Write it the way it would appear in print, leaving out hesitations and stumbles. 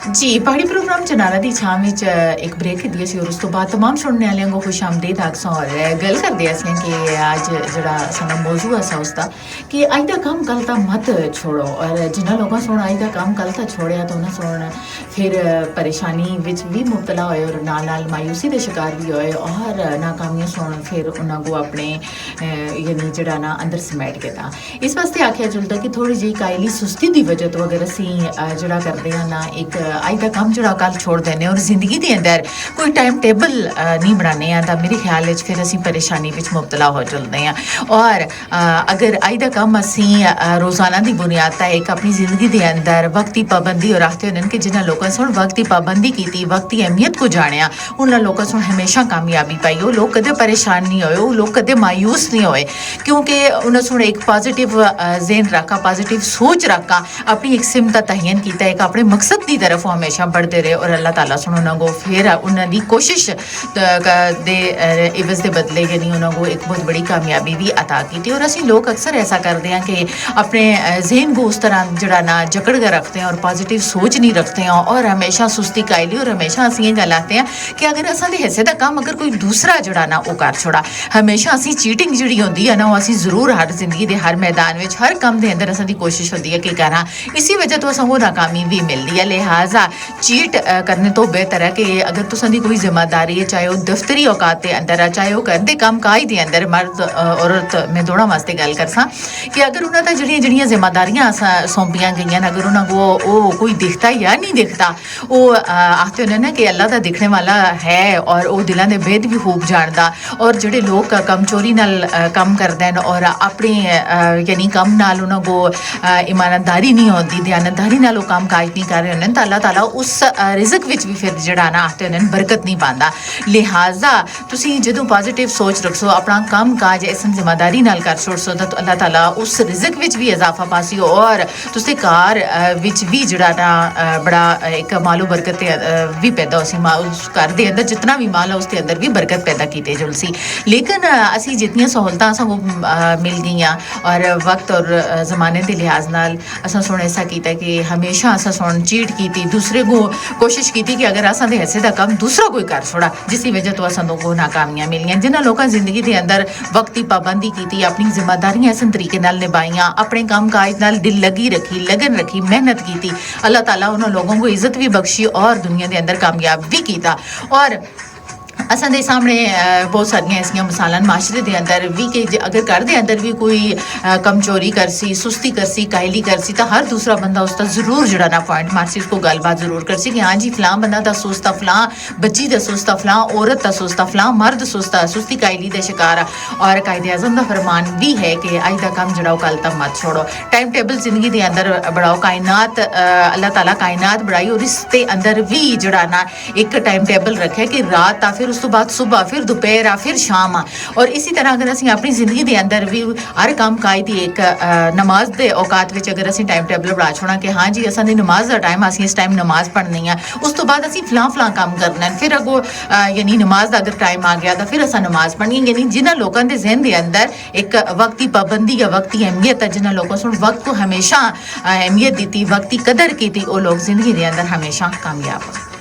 जी पहाड़ी प्रोग्राम चनारा दी छां विच एक ब्रेक दी सी और उस तो बाद तमाम सुनने वालें को खुश आमदीद आखसां और गल करदे असें कि अज जेड़ा साडा मौजू असा उसदा कि अज दा कम कल दा मत छोड़ो और जिन्ना लोकां सुन अज दा कम कल दा छोड़िया तो उन्हें सुन फिर परेशानी विच भी मुबतला होए और नाल नाल मायूसी दे शिकार भी होए और नाकामियां सुन फिर उन्हां को अपने यानी जेड़ा ना अंदर समेट के दा इस वास्ते आख्या जुलदा कि थोड़ी जी कायली सुस्ती दी वजह तो अगर असीं जेड़ा करदे हां ना एक अज का कम जो कल छोड़ देने और जिंदगी के अंदर कोई टाइम टेबल नहीं बनाने तो मेरे ख्याल फिर असी परेशानी में मुबतला हो चलते हैं और अगर अज का कम असी रोज़ाना की बुनियाद पर एक अपनी जिंदगी के अंदर वक्त की पाबंदी और आखते होने कि जिन्होंने लोगों सुन वक्त की पाबंदी की वक्त की अहमियत को जानिया उन्होंने लोगों सुन हमेशा कामयाबी पाई वो लोग कदे परेशान नहीं होए वो लोग कदे मायूस नहीं होए क्योंकि उन्हें सुन एक पॉजिटिव जेन रखा पॉजिटिव सोच रखा अपनी एक सिम का तयन किया एक अपने मकसद की तरफ वो हमेशा बढ़ते रहे और अल्लाह ताला सुन उन्होंने फिर उन्होंने कोशिश दे इवज के बदले यानी उन्होंने एक बहुत बड़ी कामयाबी भी अता की और असी लोग अक्सर ऐसा करते हैं कि अपने जहन को उस तरह जड़ा ना जकड़ कर रखते हैं और पॉजिटिव सोच नहीं रखते हैं और हमेशा सुस्ती कायली और हमेशा असी ये गल आते हैं कि अगर असां दे हिस्से का काम अगर कोई दूसरा जड़ा ना वो कर छोड़ा हमेशा असी चीटिंग जी होंगी है ना वो असी जरूर हर जिंदगी के हर मैदान में हर काम के अंदर असां दी कोशिश होती है कि करा इसी वजह तो असां वो नाकामी भी मिलती है लिहाजा चीट करने तो बेहतर है कि अगर तुसां दी कोई जिम्मेदारी है चाहे वो दफ्तरी औकात के अंदर है चाहे वो घर के काम काज के अंदर मर्द औरत मैं दोनों वास्ते गल करसा कि अगर उन्होंने जड़ियाँ जड़ियाँ जिम्मेदारियां सौंपियां गई अगर उन्होंने कोई दिखता या नहीं दिखता वो आखते होने ना कि अल्लाह का दिखने वाला है और वो दिलों के भेद भी खूब जानता और जोड़े लोग कम चोरी नाल कम करते हैं और अपने यानी कम नाल उन्होंने को ईमानदारी नहीं होती दयानतदारी नाल काम काज नहीं कर रहे होने तो अल्लाह ताला उस रिजक विच भी फिर जड़ा ना आखते होने बरकत नहीं पाता लिहाजा तुसी जदों पॉजिटिव सोच रखसो अपना काम काज इस जिम्मेदारी नाल कर छोड़सो तो अल्लाह ताला उस रिजक विच भी इजाफा पासी और तुसी कार विच भी जड़ा ना बड़ा एक मालो बरकत भी पैदा होसी उस घर के अंदर जितना भी माल है उसके अंदर भी बरकत पैदा की जुलसी लेकिन असी जितनी सहूलतां सानू मिल गई और वक्त और जमाने के लिहाज नाल असां सुन ऐसा किया कि हमेशा असां सुन चीट की दूसरे को कोशिश की कि अगर असां दे हिस्से का काम दूसरा कोई कर छोड़ा जिसकी वजह तो असां को नाकामियां मिलियां जिन्होंने लोगों जिंदगी के अंदर वक्त की पाबंदी की अपनी जिम्मेदारियां इस तरीके नाल निभाइयां अपने काम काज नाल दिल लगी रखी लगन रखी मेहनत की अल्लाह ताला उन्होंने लोगों को इज्जत भी बख्शी और दुनिया के अंदर कामयाब भी किया और असां दे सामने बहुत सारियां ऐसियां मिसालां माशरे के अंदर भी कि अगर घर के अंदर भी कोई कमचोरी करसी सुस्ती करसी कायली करसी तो हर दूसरा बंदा उसका जरूर जड़ा ना पॉइंट मारसी उसको गलबात जरूर करसी कि हाँ जी फलां बंदा दा सुस्ता फलां बच्ची दा सुस्ता फलां औरत दा सुस्ता फलां मर्द सुस्ता सुस्ती कायली दे शिकार और कायदे आज़म दा फरमान भी है कि अज दा काम जड़ाओ कल तक मत छोड़ो टाइम टेबल जिंदगी के अंदर बढ़ाओ कायनात अल्लाह ताला कायनात बढ़ाई और इसके अंदर भी जड़ा ना एक टाइम टेबल रखे कि रात आ फिर उस तो बाद सुबह फिर दोपहर आ फिर शाम आ और इसी तरह अगर असीं अपनी जिंदगी के अंदर भी हर काम काज की एक नमाज के औकात में अगर असीं टाइम टेबल बना छोड़ा कि हाँ जी असां दी नमाज का टाइम असीं इस टाइम नमाज पढ़नी है उस तो बाद असीं फलां फलां काम करना है फिर अगो यानी नमाज का अगर टाइम आ गया तो फिर असां नमाज पढ़नी यानी जिन्होंने लोगों के जहन के अंदर एक वक्त की पाबंदी या वक्त की अहमियत है जिन्होंने लोगों से वक्त को हमेशा अहमियत दी वक्त की कदर की वो लोग जिंदगी के अंदर हमेशा कामयाब